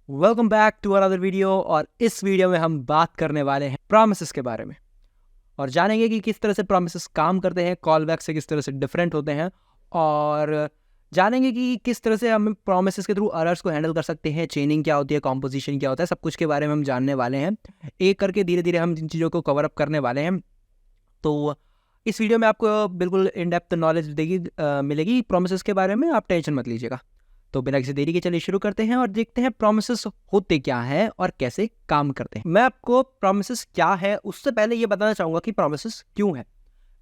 Welcome back to another video. और इस video में हम बात करने वाले हैं प्रॉमिसेस के बारे में और जानेंगे कि किस तरह से प्रॉमिसेस काम करते हैं, कॉल बैक से किस तरह से डिफरेंट होते हैं, और जानेंगे कि किस तरह से हम प्रॉमिसेस के थ्रू एरर्स को हैंडल कर सकते हैं, चेनिंग क्या होती है, कॉम्पोजिशन क्या होता है, सब कुछ के बारे में हम जानने वाले हैं। एक करके धीरे धीरे हम जिन चीज़ों को कवर अप करने वाले हैं। तो इस वीडियो में आपको बिल्कुल इन डेप्थ नॉलेज मिलेगी प्रॉमिसेस के बारे में, आप टेंशन मत लीजिएगा। तो बिना किसी देरी के चलिए शुरू करते हैं और देखते हैं प्रॉमिसेस होते क्या हैं और कैसे काम करते हैं। मैं आपको प्रॉमिसेस क्या है उससे पहले ये बताना चाहूँगा कि प्रॉमिसेस क्यों है।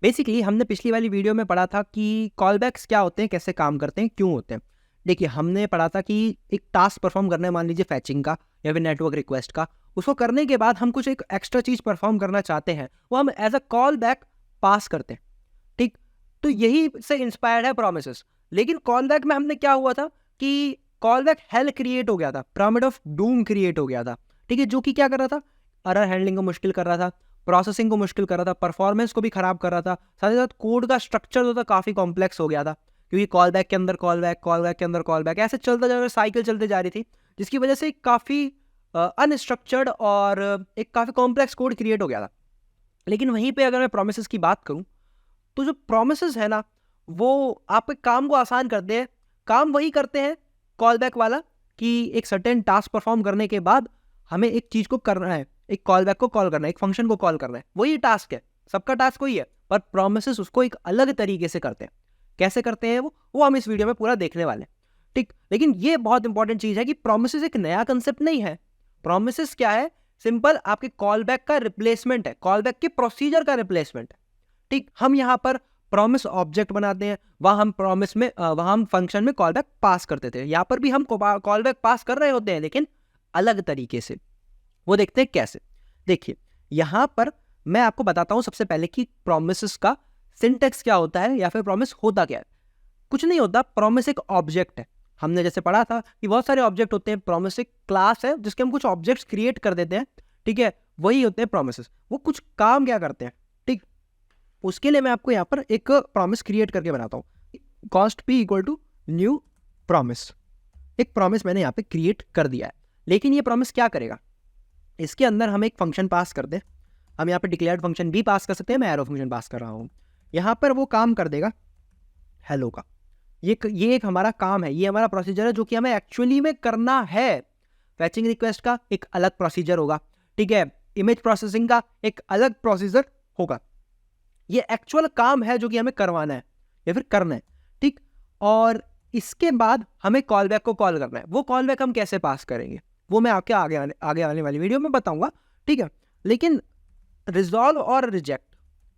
बेसिकली हमने पिछली वाली वीडियो में पढ़ा था कि कॉलबैक्स क्या होते हैं, कैसे काम करते हैं, क्यों होते हैं। देखिए, हमने पढ़ा था कि एक टास्क परफॉर्म करना है, मान लीजिए फैचिंग का या फिर नेटवर्क रिक्वेस्ट का। उसको करने के बाद हम कुछ एक एक्स्ट्रा चीज़ परफॉर्म करना चाहते हैं, वो हम as a call back pass करते हैं। ठीक, तो यही से इंस्पायर्ड है प्रॉमिसेस। लेकिन कॉल बैक में हमने क्या हुआ था कि कॉल बैक हेल क्रिएट हो गया था, पिरामिड ऑफ डूम क्रिएट हो गया था। ठीक है, जो कि क्या कर रहा था, एरर हैंडलिंग को मुश्किल कर रहा था, प्रोसेसिंग को मुश्किल कर रहा था, परफॉर्मेंस को भी खराब कर रहा था, साथ ही साथ कोड का स्ट्रक्चर जो था काफ़ी कॉम्प्लेक्स हो गया था, क्योंकि कॉल बैक के अंदर कॉल बैक, कॉल बैक के अंदर कॉल बैक, ऐसे चलता जा रहा, साइकिल चलते जा रही थी, जिसकी वजह से काफ़ी अनस्ट्रक्चर्ड और एक काफ़ी कॉम्प्लेक्स कोड क्रिएट हो गया था। लेकिन वहीं पे अगर मैं प्रोमिसेस की बात करूं, तो जो प्रोमिसेस है ना, वो आपके काम को आसान करते हैं। काम वही करते हैं कॉल बैक वाला, कि एक सर्टेन टास्क परफॉर्म करने के बाद हमें एक चीज़ को करना है, एक कॉल बैक को कॉल करना है, एक फंक्शन को कॉल करना है, वही टास्क है, सबका टास्क वही है। पर प्रोमिसेस उसको एक अलग तरीके से करते हैं। कैसे करते हैं वो हम इस वीडियो में पूरा देखने वाले हैं। ठीक, लेकिन ये बहुत इंपॉर्टेंट चीज़ है कि प्रोमिसेस एक नया कंसेप्ट नहीं है। प्रोमिसेस क्या है, सिंपल आपके कॉल बैक का रिप्लेसमेंट है, कॉल बैक के प्रोसीजर का रिप्लेसमेंट है। ठीक, हम यहाँ पर प्रॉमिस ऑब्जेक्ट बनाते हैं, वहाँ हम प्रॉमिस में वहाँ हम फंक्शन में कॉल बैक पास करते थे। यहाँ पर भी हम कॉल बैक पास कर रहे होते हैं, लेकिन अलग तरीके से। वो देखते हैं कैसे। देखिए, यहाँ पर मैं आपको बताता हूँ सबसे पहले कि प्रॉमिसेस का सिंटेक्स क्या होता है या फिर प्रॉमिस होता क्या है। कुछ नहीं होता, प्रॉमिस एक ऑब्जेक्ट है। हमने जैसे पढ़ा था कि बहुत सारे ऑब्जेक्ट होते हैं, प्रॉमिस एक क्लास है जिसके हम कुछ ऑब्जेक्ट्स क्रिएट कर देते हैं। ठीक है, वही होते हैं प्रॉमिसेस। वो कुछ काम क्या करते हैं, ठीक, उसके लिए मैं आपको यहाँ पर एक प्रॉमिस क्रिएट करके बनाता हूँ। Const p equal to new promise. एक प्रॉमिस मैंने यहाँ पे क्रिएट कर दिया है। लेकिन ये प्रॉमिस क्या करेगा, इसके अंदर हम एक फंक्शन पास कर दें। हम यहाँ पे डिक्लेयर्ड फंक्शन भी पास कर सकते हैं, मैं एरो फंक्शन पास कर रहा हूँ। यहाँ पर वो काम कर देगा हेलो का। ये एक हमारा काम है, ये हमारा प्रोसीजर है जो कि हमें एक्चुअली में करना है। फैचिंग रिक्वेस्ट का एक अलग प्रोसीजर होगा, ठीक है, इमेज प्रोसेसिंग का एक अलग प्रोसीजर होगा। ये एक्चुअल काम है जो कि हमें करवाना है या फिर करना है। ठीक, और इसके बाद हमें कॉल बैक को कॉल करना है। वो कॉल बैक हम कैसे पास करेंगे वो मैं आपके आगे आने वाली वीडियो में बताऊंगा। ठीक है, लेकिन रिजॉल्व और रिजेक्ट,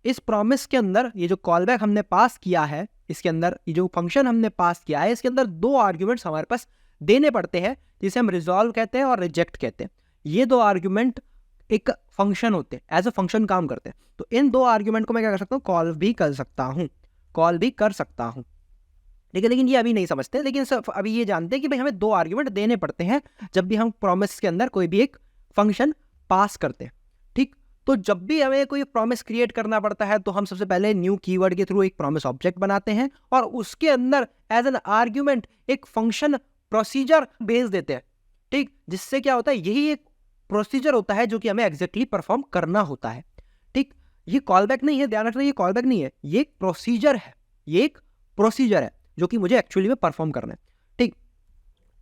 इस प्रॉमिस के अंदर ये जो कॉल बैक हमने पास किया है, इसके अंदर ये जो फंक्शन हमने पास किया है, इसके अंदर दो आर्ग्यूमेंट्स हमारे पास देने पड़ते हैं, जिसे हम रिजॉल्व कहते हैं और रिजेक्ट कहते हैं। ये दो आर्ग्यूमेंट एक फंक्शन होते हैं, एज अ फंक्शन काम करते हैं। तो इन दो आर्ग्यूमेंट को मैं क्या कर सकता हूँ, कॉल भी कर सकता हूँ, कॉल भी कर सकता हूँ। ठीक है, लेकिन ये अभी नहीं समझते। लेकिन अभी ये जानते हैं कि भाई हमें दो आर्ग्यूमेंट देने पड़ते हैं जब भी हम प्रॉमिस के अंदर कोई भी एक फंक्शन पास करते हैं। ठीक, तो जब भी हमें कोई प्रॉमिस क्रिएट करना पड़ता है तो हम सबसे पहले न्यू कीवर्ड के थ्रू एक प्रॉमिस ऑब्जेक्ट बनाते हैं और उसके अंदर एज एन आर्ग्यूमेंट एक फंक्शन प्रोसीजर भेज देते हैं। ठीक, जिससे क्या होता है, यही एक प्रोसीजर होता है जो कि हमें एग्जैक्टली परफॉर्म करना होता है। ठीक, ये कॉल बैक नहीं है, ध्यान रखना, ये कॉल बैक नहीं है, ये एक प्रोसीजर है, ये एक प्रोसीजर है जो कि मुझे एक्चुअली में परफॉर्म करना है। ठीक,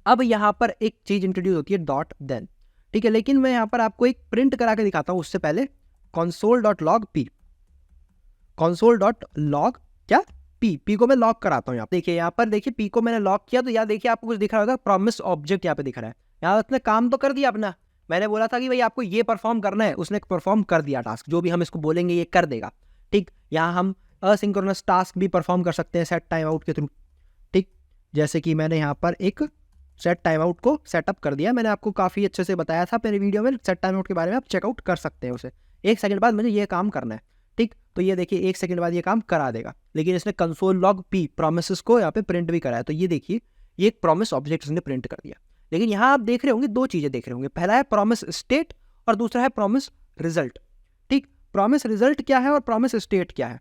अब यहां पर एक चीज इंट्रोड्यूस होती है, डॉट देन। ठीक है, लेकिन मैं यहां पर आपको एक प्रिंट करा के दिखाता हूं उससे पहले। console.log p, console.log क्या पी को मैं लॉग कराता हूं। देखिए यहाँ पर, देखिए पी को मैंने लॉग किया तो यहाँ देखिए आपको कुछ दिख रहा होगा, प्रॉमिस ऑब्जेक्ट यहाँ पे दिख रहा है। यहाँ उसने काम तो कर दिया अपना, मैंने बोला था कि भाई आपको ये परफॉर्म करना है, उसने परफॉर्म कर दिया टास्क, जो भी हम इसको बोलेंगे ये कर देगा। ठीक, यहाँ हम असिंक्रोनस टास्क भी परफॉर्म कर सकते हैं सेट टाइम आउट के थ्रू। ठीक, जैसे कि मैंने यहाँ पर एक सेट टाइम आउट को सेटअप कर दिया, मैंने आपको काफ़ी अच्छे से बताया था मेरी वीडियो में सेट टाइम आउट के बारे में, आप चेकआउट कर सकते हैं उसे। 1 सेकंड बाद मुझे ये काम करना है। ठीक, तो ये देखिए 1 सेकंड बाद ये काम करा देगा, लेकिन इसने कंसोल लॉग पी प्रोमिसेस को यहाँ पे प्रिंट भी कराया। तो ये देखिए, ये एक प्रॉमिस ऑब्जेक्ट इसने प्रिंट कर दिया। लेकिन यहाँ आप देख रहे होंगे, दो चीज़ें देख रहे होंगे, पहला है प्रॉमिस स्टेट और दूसरा है प्रॉमिस रिजल्ट। ठीक, प्रॉमिस रिजल्ट क्या है और प्रॉमिस स्टेट क्या है,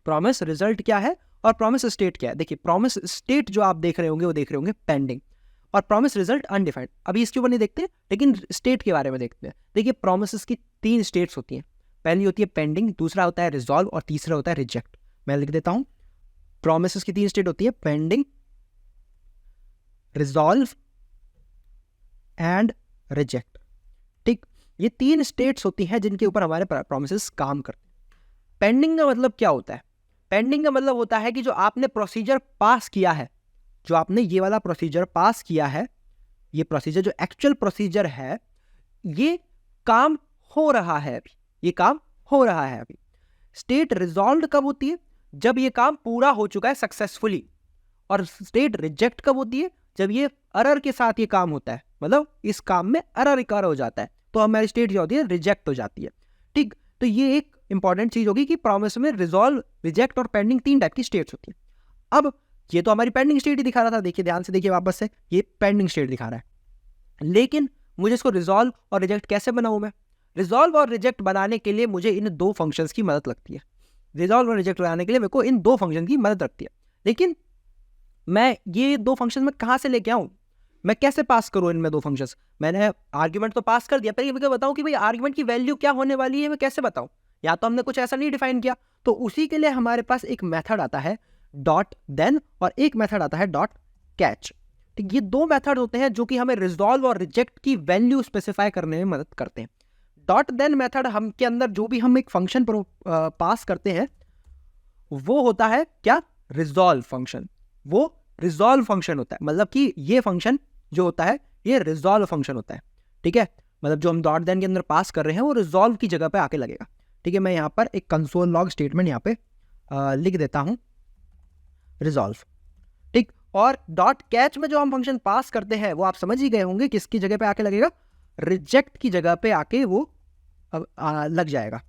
प्रॉमिस रिजल्ट क्या है और प्रॉमिस स्टेट क्या है। देखिए, प्रॉमिस स्टेट जो आप देख रहे होंगे वो देख रहे होंगे पेंडिंग, और प्रॉमिस रिजल्ट अनडिफाइंड। अभी इसके ऊपर नहीं देखते, लेकिन स्टेट के बारे में देखते हैं। देखिए प्रॉमिसेस की 3 स्टेट्स होती हैं। पहली होती है पेंडिंग, दूसरा होता है रिजॉल्व और तीसरा होता है रिजेक्ट। मैं लिख देता हूं, प्रॉमिसेस की 3 स्टेट होती है, पेंडिंग, रिजॉल्व एंड रिजेक्ट। ठीक, ये 3 स्टेट्स होती हैं जिनके ऊपर हमारे प्रॉमिसेस काम करते हैं। पेंडिंग का मतलब क्या होता है? पेंडिंग का मतलब होता है कि जो आपने प्रोसीजर पास किया है, जो आपने ये वाला प्रोसीजर पास किया है, ये प्रोसीजर जो एक्चुअल प्रोसीजर है, ये काम हो रहा है अभी, ये काम हो रहा है अभी। स्टेट रिजॉल्व कब होती है? जब ये काम पूरा हो चुका है सक्सेसफुली। और स्टेट रिजेक्ट कब होती है? जब ये एरर के साथ ये काम होता है, मतलब इस काम में एरर रिकवर हो जाता है, तो हमारी स्टेट क्या होती है? रिजेक्ट हो जाती है। ठीक, तो ये एक इंपॉर्टेंट चीज होगी कि प्रॉमिस में रिजॉल्व, रिजेक्ट और पेंडिंग 3 टाइप की स्टेट्स होती है। अब ये तो हमारी पेंडिंग स्टेट ही दिखा रहा था, देखिए ध्यान से देखिए वापस से, ये पेंडिंग स्टेट दिखा रहा है। लेकिन मुझे इसको रिजॉल्व और रिजेक्ट कैसे बनाऊं मैं? रिजॉल्व और रिजेक्ट बनाने के लिए मुझे इन 2 फंक्शंस की मदद लगती है। रिजॉल्व और रिजेक्ट बनाने के लिए मेरे को इन 2 फंक्शन की मदद लगती है। लेकिन मैं ये 2 फंक्शन में कहां से लेके आऊं? मैं कैसे पास करूं इनमें 2 फंक्शंस? मैंने आर्ग्यूमेंट तो पास कर दिया, पर ये बताऊं कि भाई आर्ग्यूमेंट की वैल्यू क्या होने वाली है, मैं कैसे बताऊं? या तो हमने कुछ ऐसा नहीं डिफाइन किया, तो उसी के लिए हमारे पास एक मेथड आता है डॉट देन, और एक मेथड आता है डॉट कैच। ठीक, ये 2 मेथड होते हैं जो कि हमें रिजॉल्व और रिजेक्ट की वैल्यू स्पेसिफाई करने में मदद करते हैं। डॉट देन मेथड हम के अंदर जो भी हम एक फंक्शन पास करते हैं वो होता है क्या? Resolve function. वो रिजॉल्व फंक्शन होता है, मतलब कि ये फंक्शन जो होता है ये रिजॉल्व फंक्शन होता है। ठीक है, मतलब जो हम डॉट देन के अंदर पास कर रहे हैं वो रिजॉल्व की जगह पे आके लगेगा। ठीक है, मैं यहाँ पर एक कंसोल लॉग स्टेटमेंट यहाँ पे लिख देता हूँ, रिजॉल्व। ठीक, और डॉट कैच में जो हम फंक्शन पास करते हैं वो आप समझ ही गए होंगे किसकी जगह पे आके लगेगा? रिजेक्ट की जगह पे आके वो लग जाएगा।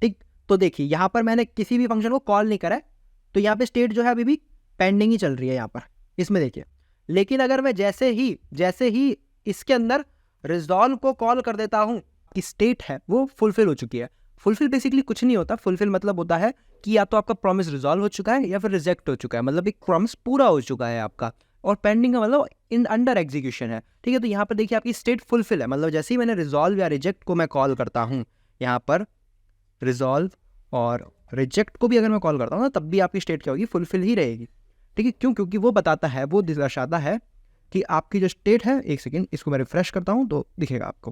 ठीक, तो देखिए यहाँ पर मैंने किसी भी फंक्शन को कॉल नहीं करा है, तो यहाँ पे स्टेट जो है अभी भी पेंडिंग ही चल रही है यहाँ पर, इसमें देखिए। लेकिन अगर मैं जैसे ही इसके अंदर रिजॉल्व को कॉल कर देता हूं कि स्टेट है वो फुलफिल हो चुकी है। फुलफिल बेसिकली कुछ नहीं होता, फुलफिल मतलब होता है कि या तो आपका प्रॉमिस रिजॉल्व हो चुका है या फिर रिजेक्ट हो चुका है, मतलब एक प्रॉमिस पूरा हो चुका है आपका। और पेंडिंग का मतलब इन अंडर एग्जीक्यूशन है। ठीक है, तो यहाँ पर देखिए आपकी स्टेट फुलफिल है, मतलब जैसे ही मैंने रिजॉल्व या रिजेक्ट को मैं कॉल करता हूँ, यहाँ पर रिजॉल्व और रिजेक्ट को भी अगर मैं कॉल करता हूँ ना, तब भी आपकी स्टेट क्या होगी? फुलफिल ही रहेगी। ठीक है, क्यों? क्योंकि वो बताता है, वो दर्शाता है कि आपकी जो स्टेट है, एक सेकेंड इसको मैं रिफ्रेश करता हूं तो दिखेगा आपको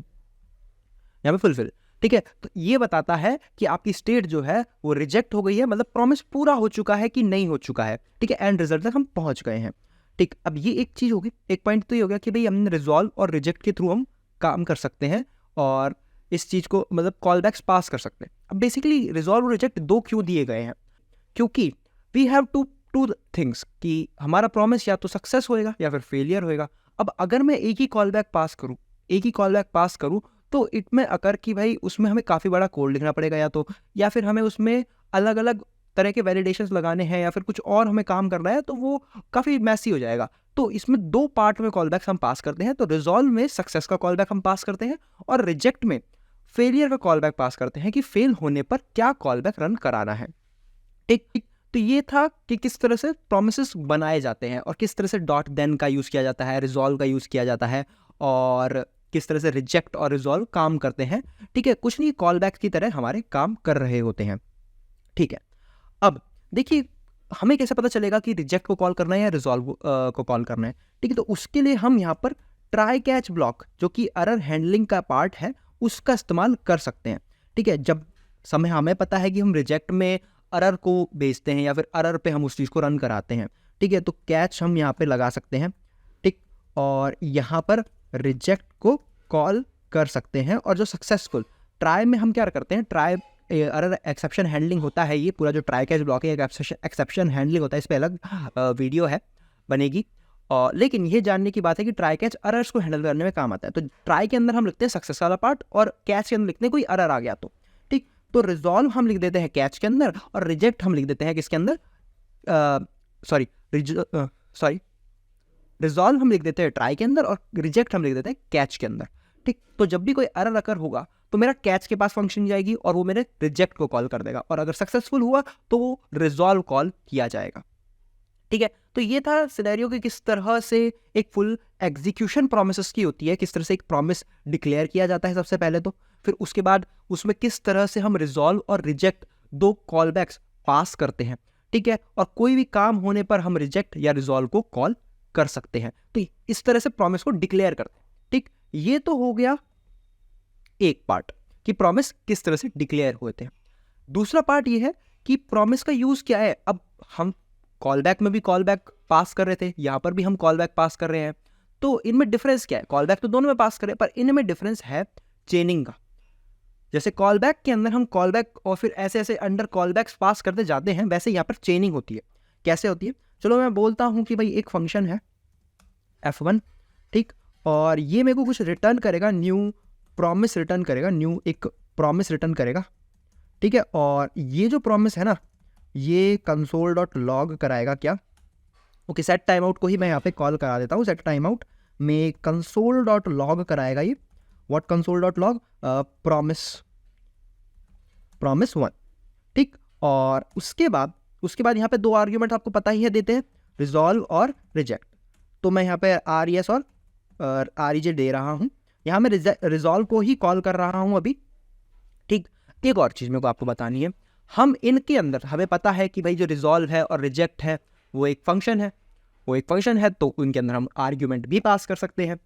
यहाँ पे फुलफिल। ठीक है, तो ये बताता है कि आपकी स्टेट जो है वो रिजेक्ट हो गई है, मतलब प्रॉमिस पूरा हो चुका है कि नहीं हो चुका है। ठीक है, एंड रिजल्ट तक हम पहुंच गए हैं। ठीक, अब ये एक चीज होगी, एक पॉइंट तो ये हो गया कि भाई हमने रिजॉल्व और रिजेक्ट के थ्रू हम काम कर सकते हैं और इस चीज को मतलब कॉल बैक्स पास कर सकते हैं। अब बेसिकली रिजॉल्व और रिजेक्ट 2 क्यों दिए गए हैं? क्योंकि वी हैव टू थिंग्स कि हमारा प्रॉमिस या तो सक्सेस होएगा या फिर फेलियर होएगा। अब अगर मैं एक ही कॉल बैक पास करूं तो इट में अकर कि भाई उसमें हमें काफ़ी बड़ा कोड लिखना पड़ेगा, या फिर हमें उसमें अलग अलग तरह के वैलिडेशंस लगाने हैं या फिर कुछ और हमें काम करना है, तो वो काफ़ी मैसी हो जाएगा। तो इसमें 2 पार्ट में कॉल बैक्स हम पास करते हैं। तो रिजॉल्व में सक्सेस का कॉल बैक हम पास करते हैं और रिजेक्ट में फेलियर का कॉल बैक पास करते हैं कि फेल होने पर क्या कॉल बैक रन कराना है। ठीक, तो ये था कि किस तरह से प्रोमिसेस बनाए जाते हैं और किस तरह से डॉट देन का यूज़ किया जाता है, रिजॉल्व का यूज़ किया जाता है और किस तरह से रिजेक्ट और रिजॉल्व काम करते हैं। ठीक है, कुछ नहीं, कॉल बैक की तरह हमारे काम कर रहे होते हैं। ठीक है, अब देखिए हमें कैसे पता चलेगा कि रिजेक्ट को कॉल करना है या रिजॉल्व को कॉल करना है? ठीक है, तो उसके लिए हम यहाँ पर ट्राई कैच ब्लॉक जो कि एरर हैंडलिंग का पार्ट है उसका इस्तेमाल कर सकते हैं। ठीक है, जब समय हमें पता है कि हम रिजेक्ट में एरर को भेजते हैं या फिर एरर पे हम उस चीज़ को रन कराते हैं। ठीक है, तो कैच हम यहाँ पे लगा सकते हैं। ठीक, और यहाँ पर रिजेक्ट को कॉल कर सकते हैं और जो सक्सेसफुल ट्राई में हम क्या करते हैं, ट्राई एरर एक्सेप्शन हैंडलिंग होता है। ये पूरा जो ट्राई कैच ब्लॉक है एक्सेप्शन हैंडलिंग होता है, इस पर अलग वीडियो है बनेगी। लेकिन ये जानने की बात है कि ट्राई कैच एरर्स को हैंडल करने में काम आता है। तो ट्राई के अंदर हम लिखते हैं सक्सेस वाला पार्ट और कैच के अंदर लिखते हैं कोई एरर आ गया तो। ठीक, तो रिजॉल्व हम लिख देते हैं कैच के अंदर और रिजेक्ट हम लिख देते हैं किसके अंदर, रिजॉल्व हम लिख देते हैं ट्राई के अंदर और रिजेक्ट हम लिख देते हैं कैच के अंदर। ठीक, तो जब भी कोई एरर अकर होगा तो मेरा कैच के पास फंक्शन जाएगी और वो मेरे रिजेक्ट को कॉल कर देगा, और अगर सक्सेसफुल हुआ तो वो रिजॉल्व कॉल किया जाएगा। ठीक है, तो ये था सिनेरियो कि किस तरह से एक फुल एग्जीक्यूशन प्रोमिसेस की होती है, किस तरह से एक प्रॉमिस डिक्लेयर किया जाता है सबसे पहले तो, फिर उसके बाद उसमें किस तरह से हम रिजॉल्व और रिजेक्ट दो कॉल बैक्स पास करते हैं, ठीक है, और कोई भी काम होने पर हम रिजेक्ट या रिजॉल्व को कॉल कर सकते हैं। तो इस तरह से प्रॉमिस को डिक्लेयर करते हैं, ठीक। ये तो हो गया एक पार्ट कि प्रॉमिस किस तरह से डिक्लेयर होते हैं। दूसरा पार्ट ये है कि प्रॉमिस का यूज क्या है। अब हम कॉल बैक में भी कॉल बैक पास कर रहे थे, यहां पर भी हम कॉल बैक पास कर रहे हैं, तो इनमें डिफरेंस क्या है। कॉल बैक तो दोनों में पास करें, पर इनमें डिफरेंस है चेनिंग का। जैसे कॉल बैक के अंदर हम कॉल बैक और फिर ऐसे ऐसे अंडर कॉल बैक्स पास करते जाते हैं, वैसे यहाँ पर चेनिंग होती है। कैसे होती है, चलो मैं बोलता हूं कि भाई एक फंक्शन है f1, ठीक, और ये मेरे को कुछ रिटर्न करेगा, न्यू प्रॉमिस रिटर्न करेगा, न्यू एक प्रॉमिस रिटर्न करेगा, ठीक है। और ये जो प्रॉमिस है ना, ये console.log कराएगा क्या, ओके, सेट टाइम आउट को ही मैं यहाँ पे कॉल करा देता हूँ। सेट टाइम आउट में console.log कराएगा ये व्हाट console.log प्रॉमिस 1, ठीक। और उसके बाद यहाँ पे दो आर्ग्यूमेंट आपको पता ही है देते हैं, रिजॉल्व और रिजेक्ट। तो मैं यहाँ पे RES और REJ दे रहा हूँ, यहाँ मैं रिजॉल्व को ही कॉल कर रहा हूँ अभी, ठीक। एक और चीज़ मेरे को आपको बतानी है, हम इनके अंदर हमें पता है कि भाई जो रिजॉल्व है और रिजेक्ट है वो एक फंक्शन है, तो उनके अंदर हम आर्ग्यूमेंट भी पास कर सकते हैं।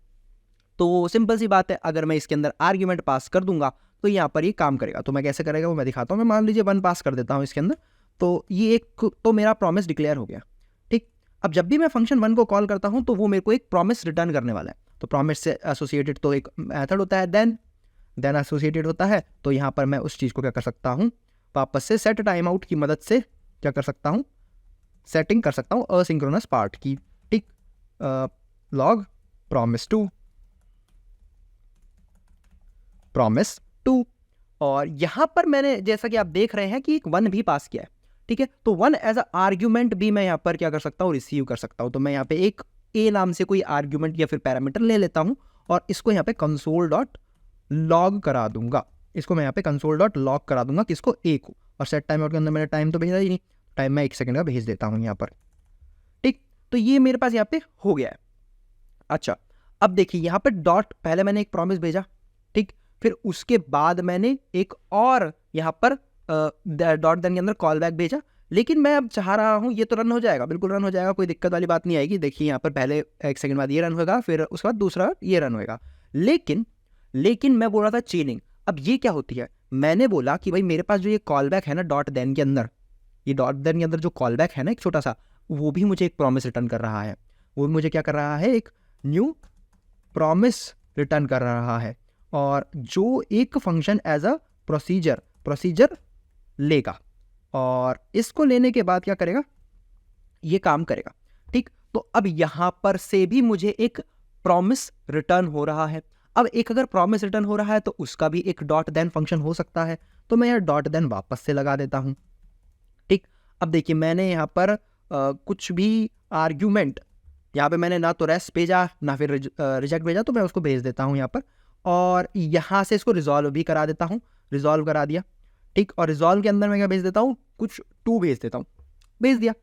तो सिंपल सी बात है, अगर मैं इसके अंदर आर्ग्यूमेंट पास कर दूंगा तो यहाँ पर ये काम करेगा। तो मैं कैसे करेगा वो मैं दिखाता हूँ। मैं मान लीजिए 1 पास कर देता हूँ इसके अंदर, तो ये एक तो मेरा प्रॉमिस डिक्लेयर हो गया, ठीक। अब जब भी मैं फंक्शन 1 को कॉल करता हूँ तो वो मेरे को एक प्रॉमिस रिटर्न करने वाला है। तो प्रॉमिस से एसोसिएटेड तो एक मेथड होता है देन एसोसिएटेड होता है। तो यहाँ पर मैं उस चीज़ को क्या कर सकता हूँ, वापस से सेट टाइम आउट की मदद से क्या कर सकता हूँ, सेटिंग कर सकता हूँ असिंक्रोनस पार्ट की, ठीक। लॉग प्रॉमिस 2, और यहाँ पर मैंने जैसा कि आप देख रहे हैं कि एक 1 भी पास किया है, ठीक है। तो 1 एज अ आर्ग्यूमेंट भी मैं यहाँ पर क्या कर सकता हूँ, रिसीव कर सकता हूँ। तो मैं यहाँ पे एक a नाम से कोई आर्ग्यूमेंट या फिर पैरामीटर ले लेता हूँ और इसको यहाँ पे console.log करा दूंगा। इसको मैं यहाँ पे console.log करा दूंगा, किसको, a को। और सेट टाइम आउट के अंदर मैंने टाइम तो भेजा ही नहीं, टाइम मैं 1 सेकंड का भेज देता हूँ यहाँ पर, ठीक। तो ये मेरे पास यहाँ पे हो गया है। अच्छा, अब देखिए यहाँ पर डॉट, पहले मैंने एक प्रॉमिस भेजा, ठीक, फिर उसके बाद मैंने एक और यहाँ पर डॉट देन के अंदर कॉल बैक भेजा। लेकिन मैं अब चाह रहा हूँ ये तो रन हो जाएगा, बिल्कुल रन हो जाएगा, कोई दिक्कत वाली बात नहीं आएगी। देखिए यहाँ पर पहले 1 सेकंड बाद ये रन होगा, फिर उसके बाद दूसरा ये रन होगा। लेकिन मैं बोल रहा था चेनिंग। अब ये क्या होती है, मैंने बोला कि भाई मेरे पास जो ये कॉल बैक है ना डॉट देन के अंदर, ये डॉट देन के अंदर जो कॉल बैक है ना एक छोटा सा, वो भी मुझे एक प्रॉमिस रिटर्न कर रहा है। वो मुझे क्या कर रहा है, एक न्यू प्रॉमिस रिटर्न कर रहा है, और जो एक फंक्शन एज अ प्रोसीजर लेगा, और इसको लेने के बाद क्या करेगा, ये काम करेगा, ठीक। तो अब यहां पर से भी मुझे एक प्रॉमिस रिटर्न हो रहा है। अब एक अगर प्रॉमिस रिटर्न हो रहा है तो उसका भी एक डॉट देन फंक्शन हो सकता है। तो मैं यह डॉट देन वापस से लगा देता हूं, ठीक। अब देखिए मैंने यहाँ पर कुछ भी आर्ग्यूमेंट, यहाँ पे मैंने ना तो रेस्ट भेजा ना फिर रिजेक्ट भेजा, तो मैं उसको भेज देता हूँ यहाँ पर, और यहाँ से इसको रिजॉल्व भी करा देता हूँ, रिजॉल्व करा दिया, ठीक। और रिजॉल्व के अंदर मैं क्या भेज देता हूँ, कुछ 2 भेज देता हूँ, भेज दिया।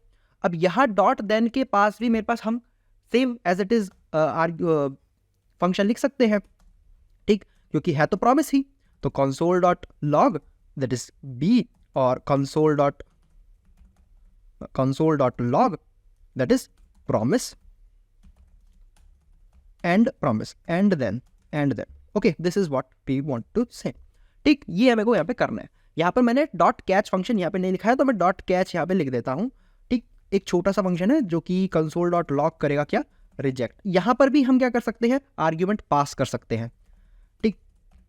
अब यहाँ डॉट देन के पास भी मेरे पास हम same as it is function लिख सकते हैं, ठीक, क्योंकि है तो प्रॉमिस ही। तो console.log दैट इज b, और console.log that is promise and then okay, this is what we want to say, ठीक। ये हमें को यहाँ पे करना है। यहाँ पर मैंने डॉट कैच फंक्शन यहाँ पे नहीं लिखा है, तो मैं डॉट कैच यहाँ पे लिख देता हूँ, ठीक। एक छोटा सा फंक्शन है जो कि console.log करेगा क्या, रिजेक्ट। यहाँ पर भी हम क्या कर सकते हैं, आर्ग्यूमेंट पास कर सकते हैं, ठीक।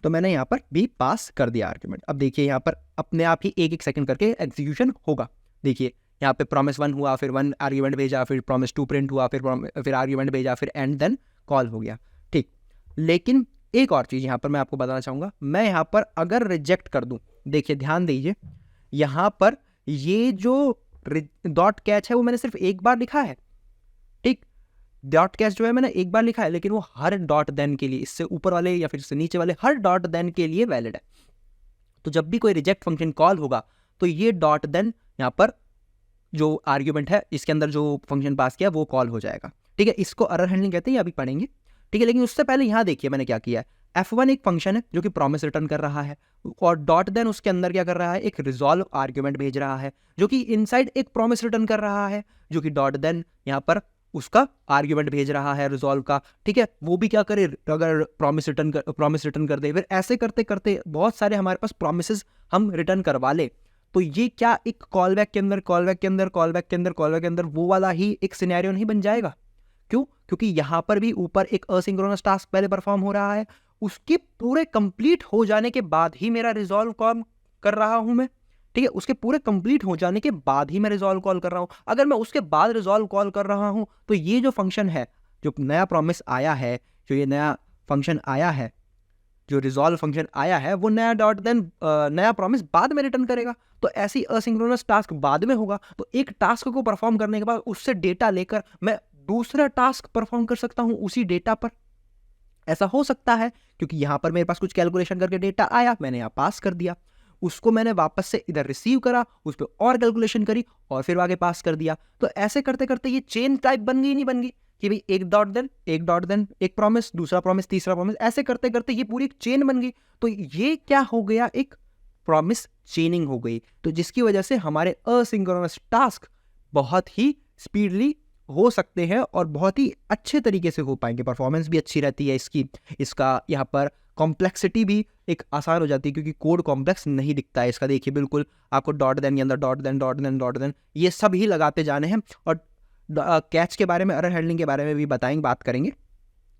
तो मैंने यहाँ पर भी पास कर दिया आर्ग्यूमेंट। अब देखिए यहाँ पर अपने आप ही 1-1 सेकंड करके एग्जीक्यूशन होगा। देखिए यहाँ पे प्रॉमिस 1 हुआ, फिर 1 आर्ग्यूमेंट भेजा, फिर प्रॉमिस 2 प्रिंट हुआ, फिर आर्ग्यूमेंट भेजा, फिर एंड देन कॉल हो गया, ठीक। लेकिन एक और चीज़ यहाँ पर मैं आपको बताना चाहूँगा, मैं यहाँ पर अगर रिजेक्ट कर दूँ, देखिए ध्यान दीजिए, यहाँ पर ये जो डॉट कैच है वो मैंने सिर्फ एक बार लिखा है, ठीक। डॉट कैच जो है मैंने एक बार लिखा है, लेकिन वो हर डॉट देन के लिए, इससे ऊपर वाले या फिर इससे नीचे वाले हर डॉट देन के लिए वैलिड है। तो जब भी कोई रिजेक्ट फंक्शन कॉल होगा तो ये डॉट देन यहाँ पर जो आर्ग्यूमेंट है इसके अंदर जो फंक्शन पास किया वो कॉल हो जाएगा। ठीक है, इसको एरर हैंडलिंग कहते हैं, ये अभी पढ़ेंगे। ठीक है, लेकिन उससे पहले यहाँ देखिए मैंने क्या किया है। F1 एक फंक्शन है जो कि प्रॉमिस रिटर्न कर रहा है, और डॉट देन उसके अंदर क्या कर रहा है, एक रिजॉल्व आर्ग्यूमेंट भेज रहा है जो कि इनसाइड एक प्रॉमिस रिटर्न कर रहा है, जो कि डॉट देन यहाँ पर उसका आर्ग्यूमेंट भेज रहा है रिजॉल्व का। ठीक है, वो भी क्या करे, अगर प्रॉमिस रिटर्न कर दे, फिर ऐसे करते करते बहुत सारे हमारे पास प्रॉमिसेस हम रिटर्न करवा ले, तो ये क्या एक कॉलबैक के अंदर कॉलबैक के अंदर कॉलबैक के अंदर कॉलबैक के अंदर वो वाला ही एक सिनेरियो नहीं बन जाएगा। क्यों? क्योंकि यहां पर भी ऊपर एक असिंक्रोनस टास्क पहले परफॉर्म हो रहा है, उसके पूरे कंप्लीट हो जाने के बाद ही मेरा रिजॉल्व कॉल कर रहा हूं मैं। ठीक है, उसके पूरे कंप्लीट हो जाने के बाद ही मैं रिजॉल्व कॉल कर रहा हूं। अगर मैं उसके बाद रिजॉल्व कॉल कर रहा हूं तो ये जो फंक्शन है, जो नया प्रॉमिस आया है, जो ये नया फंक्शन आया है, जो रिजॉल्व फंक्शन आया है, वो नया डॉट देन नया प्रॉमिस बाद में रिटर्न करेगा। तो ऐसी असिंक्रोनस टास्क बाद में होगा, तो एक टास्क को परफॉर्म करने के बाद उससे डेटा लेकर मैं दूसरा टास्क परफॉर्म कर सकता हूं उसी डेटा पर। ऐसा हो सकता है क्योंकि यहां पर मेरे पास कुछ कैलकुलेशन करके डेटा आया, मैंने यहां पास कर दिया, उसको मैंने वापस से इधर रिसीव करा, उस पर और कैलकुलेशन करी और फिर आगे पास कर दिया। तो ऐसे करते करते ये चेन टाइप बन गई, नहीं बन गई कि भाई एक डॉट देन एक प्रॉमिस, दूसरा प्रॉमिस, तीसरा प्रॉमिस, ऐसे करते करते ये पूरी एक चेन बन गई। तो ये क्या हो गया, एक प्रॉमिस चेनिंग हो गई, तो जिसकी वजह से हमारे असिंक्रोनस टास्क बहुत ही स्पीडली हो सकते हैं और बहुत ही अच्छे तरीके से हो पाएंगे, परफॉर्मेंस भी अच्छी रहती है इसकी, इसका यहाँ पर कॉम्प्लेक्सिटी भी एक आसान हो जाती है क्योंकि कोड कॉम्प्लेक्स नहीं दिखता है इसका। देखिए बिल्कुल आपको डॉट देन के अंदर डॉट देन ये सब ही लगाते जाने हैं। और कैच के बारे में, एरर हैंडलिंग के बारे में भी बात करेंगे,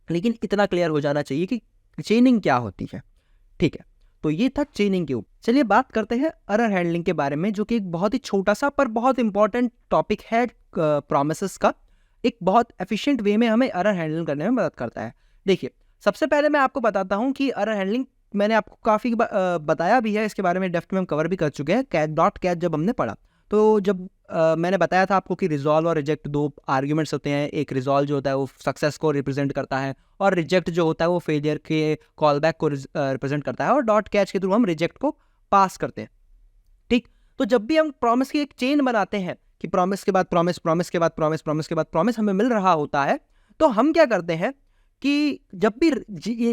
लेकिन इतना क्लियर हो जाना चाहिए कि चेनिंग क्या होती है। ठीक है, तो ये था चेनिंग के ऊपर। चलिए बात करते हैं एरर हैंडलिंग के बारे में, जो कि एक बहुत ही छोटा सा पर बहुत इंपॉर्टेंट टॉपिक है प्रॉमिसेस का। एक बहुत एफिशिएंट वे में हमें एरर हैंडलिंग करने में मदद करता है। देखिए सबसे पहले मैं आपको बताता हूं कि एरर हैंडलिंग मैंने आपको काफ़ी बताया भी है, इसके बारे में डेप्थ में हम कवर भी कर चुके हैं। कैच जब हमने पढ़ा तो जब मैंने बताया था आपको कि रिजॉल्व और रिजेक्ट दो आर्ग्यूमेंट्स होते हैं। एक रिजॉल्व जो होता है वो सक्सेस को रिप्रेजेंट करता है, और रिजेक्ट जो होता है वो फेलियर के कॉलबैक को रिप्रेजेंट करता है, और डॉट कैच के थ्रू हम रिजेक्ट को पास करते हैं। ठीक, तो जब भी हम प्रॉमिस की एक चेन बनाते हैं कि प्रॉमिस के बाद प्रॉमिस, प्रॉमिस के बाद प्रॉमिस, प्रॉमिस के बाद प्रॉमिस हमें मिल रहा होता है, तो हम क्या करते हैं कि जब भी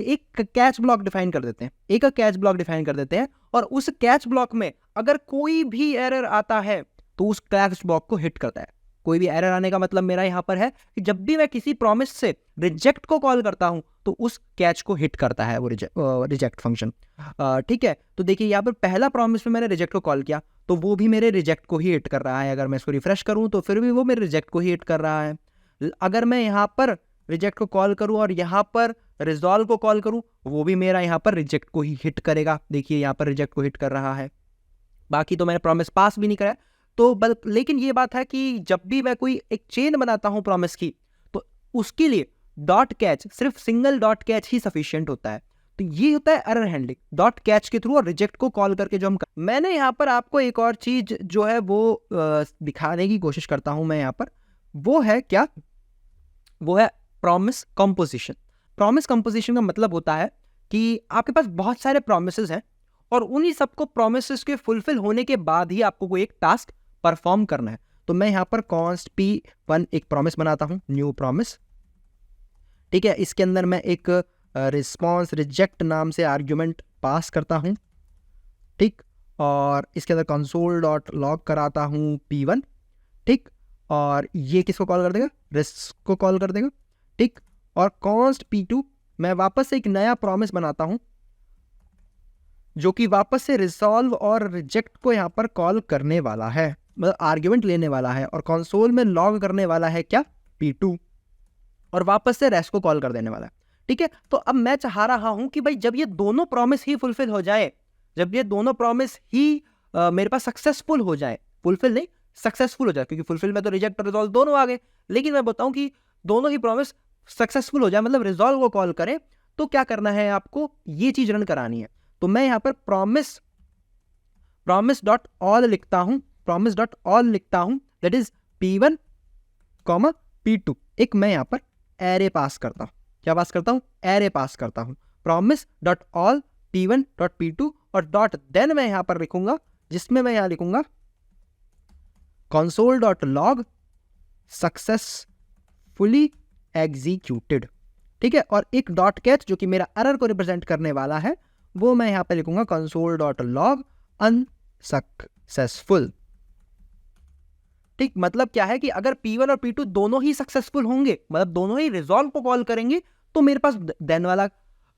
एक कैच ब्लॉक डिफाइन कर देते हैं, एक कैच ब्लॉक डिफाइन कर देते हैं, और उस कैच ब्लॉक में अगर कोई भी एरर आता है तो उस कैच ब्लॉक को हिट करता है। कोई भी एरर आने का मतलब मेरा यहां पर है कि जब भी मैं किसी प्रॉमिस से रिजेक्ट को कॉल करता हूं तो उस कैच को हिट करता है वो रिजेक्ट फंक्शन। ठीक है, तो देखिए यहाँ पर पहला प्रॉमिस में मैंने रिजेक्ट को कॉल किया तो वो भी मेरे रिजेक्ट को ही हिट कर रहा है। अगर मैं इसको रिफ्रेश करूं तो फिर भी वो मेरे रिजेक्ट को ही हिट कर रहा है। अगर मैं यहाँ पर रिजेक्ट को कॉल करूं और यहाँ पर रिजॉल्व को कॉल करूं, वो भी मेरा यहाँ पर रिजेक्ट को ही हिट करेगा। देखिए यहाँ पर रिजेक्ट को हिट कर रहा है, बाकी तो मैंने प्रॉमिस पास भी नहीं करा। तो लेकिन ये बात है कि जब भी मैं कोई एक चेन बनाता हूं प्रॉमिस की, तो उसके लिए डॉट कैच, सिर्फ सिंगल डॉट कैच ही सफिशिएंट होता है। तो ये होता है एरर हैंडलिंग, डॉट कैच के थ्रू और रिजेक्ट को कॉल करके जो हम मैंने यहाँ पर आपको एक और चीज जो है वो दिखाने की कोशिश करता हूं मैं यहाँ पर, वो है क्या, वो है प्रॉमिस कंपोजिशन। प्रॉमिस कंपोजिशन का मतलब होता है कि आपके पास बहुत सारे प्रॉमिसेस हैं और उन्हीं सबको प्रॉमिसेस के फुलफिल होने के बाद ही आपको कोई एक टास्क परफॉर्म करना है। तो मैं यहाँ पर कॉन्स्ट P1 एक प्रॉमिस बनाता हूँ, न्यू प्रॉमिस। ठीक है, इसके अंदर मैं एक रिस्पॉन्स रिजेक्ट नाम से आर्ग्यूमेंट पास करता हूँ। ठीक, और इसके अंदर कंसोल डॉट लॉग कराता हूँ P1। ठीक, और ये किसको कॉल कर देगा, रिस्क को कॉल कर देगा। ठीक, और कॉन्स्ट P2 मैं वापस से एक नया प्रॉमिस बनाता हूँ जो कि वापस से रिजॉल्व और रिजेक्ट को यहाँ पर कॉल करने वाला है, मतलब आर्ग्यूमेंट लेने वाला है, और कंसोल में लॉग करने वाला है क्या, P2, और वापस से रेस्ट को कॉल कर देने वाला है। ठीक है, तो अब मैं चाह रहा हूं कि भाई जब ये दोनों प्रॉमिस ही फुलफिल हो जाए, जब ये दोनों प्रॉमिस ही मेरे पास सक्सेसफुल हो जाए, फुलफिल नहीं सक्सेसफुल हो जाए, क्योंकि फुलफिल में तो रिजेक्ट और रिजॉल्व दोनों आ गए, लेकिन मैं बताऊं कि दोनों ही प्रॉमिस सक्सेसफुल हो जाए, मतलब रिजॉल्व को कॉल करें, तो क्या करना है आपको, ये चीज रन करानी है। तो मैं यहाँ पर प्रॉमिस डॉट ऑल लिखता हूं, प्रॉमिस डॉट ऑल लिखता हूं, दैट इज P1, P2। एक मैं यहाँ पर एरे पास करता हूं, क्या पास करता हूं, एरे पास करता हूं, promise dot all P1 dot P2, और डॉट देन मैं यहाँ पर लिखूंगा, जिसमें मैं यहाँ लिखूंगा console.log सक्सेसफुली एग्जीक्यूटेड, ठीक है। और एक डॉट कैच जो कि मेरा एरर को रिप्रेजेंट करने वाला है, वो मैं यहां पे लिखूंगा console.log अनसक्सेसफुल। ठीक, मतलब क्या है कि अगर P1 और P2 दोनों ही सक्सेसफुल होंगे, मतलब दोनों ही रिजॉल्व को कॉल करेंगे, तो मेरे पास देन वाला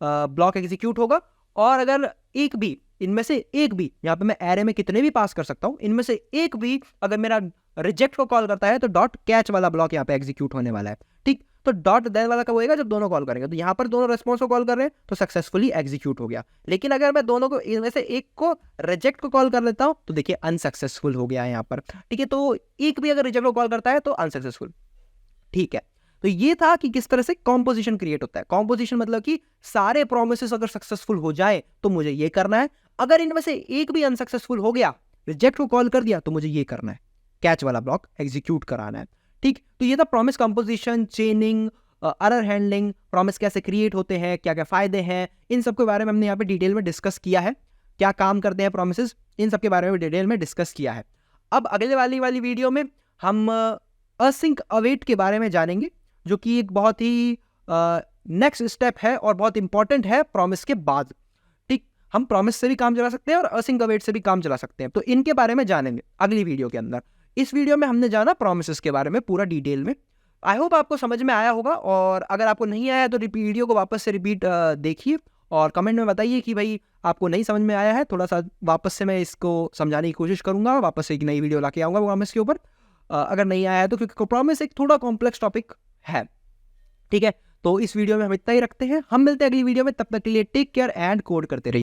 ब्लॉक एग्जीक्यूट होगा। और अगर एक भी इनमें से एक भी, यहां पे मैं एरे में कितने भी पास कर सकता हूं, इनमें से एक भी अगर मेरा रिजेक्ट को कॉल करता है तो डॉट कैच वाला ब्लॉक यहाँ पे एग्जीक्यूट होने वाला है। ठीक, तो डॉट देन वाला कब होएगा, जब दोनों कॉल करेंगे। तो यहाँ पर दोनों रेस्पॉन्स को कॉल कर रहे हैं तो सक्सेसफुली एग्जीक्यूट हो गया। लेकिन अगर मैं दोनों को, इनमें से एक को रिजेक्ट को कॉल कर लेता हूं तो देखिए अनसक्सेसफुल हो गया है यहाँ पर। ठीक है, तो एक भी अगर रिजेक्ट को कॉल करता है तो अनसक्सेसफुल। ठीक है, तो ये था कि किस तरह से कॉम्पोजिशन क्रिएट होता है। कॉम्पोजिशन मतलब कि सारे प्रोमिसेस अगर सक्सेसफुल हो जाए तो मुझे ये करना है, अगर इनमें से एक भी अनसक्सेसफुल हो गया, रिजेक्ट को कॉल कर दिया, तो मुझे ये करना है, कैच वाला ब्लॉक एग्जीक्यूट कराना है। ठीक, तो ये था promise composition, चेनिंग, error handling, promise कैसे क्रिएट होते हैं, क्या क्या फायदे हैं, इन सब के बारे में हमने यहाँ पे डिटेल में डिस्कस किया है। क्या काम करते हैं प्रोमिसेस, इन सब के बारे में डिटेल में डिस्कस किया है। अब अगले वाली वीडियो में हम असिंक अवेट के बारे में जानेंगे, जो कि एक बहुत ही नेक्स्ट स्टेप है और बहुत इंपॉर्टेंट है प्रॉमिस के बाद। ठीक, हम प्रॉमिस से भी काम चला सकते हैं और असिंक अवेट से भी काम चला सकते हैं, तो इनके बारे में जानेंगे अगली वीडियो के अंदर। इस वीडियो में हमने जाना प्रोमिसेस के बारे में पूरा डिटेल में। आई होप आपको समझ में आया होगा, और अगर आपको नहीं आया तो वीडियो को वापस से रिपीट देखिए और कमेंट में बताइए कि भाई आपको नहीं समझ में आया है। थोड़ा सा वापस से मैं इसको समझाने की कोशिश करूंगा, वापस से एक नई वीडियो लाके आऊँगा प्रॉमिस के ऊपर, अगर नहीं आया है तो, क्योंकि प्रॉमिस एक थोड़ा कॉम्प्लेक्स टॉपिक है। ठीक है, तो इस वीडियो में हम इतना ही रखते हैं, हम मिलते हैं अगली वीडियो में, तब तक के लिए टेक केयर एंड कोड करते रहिए।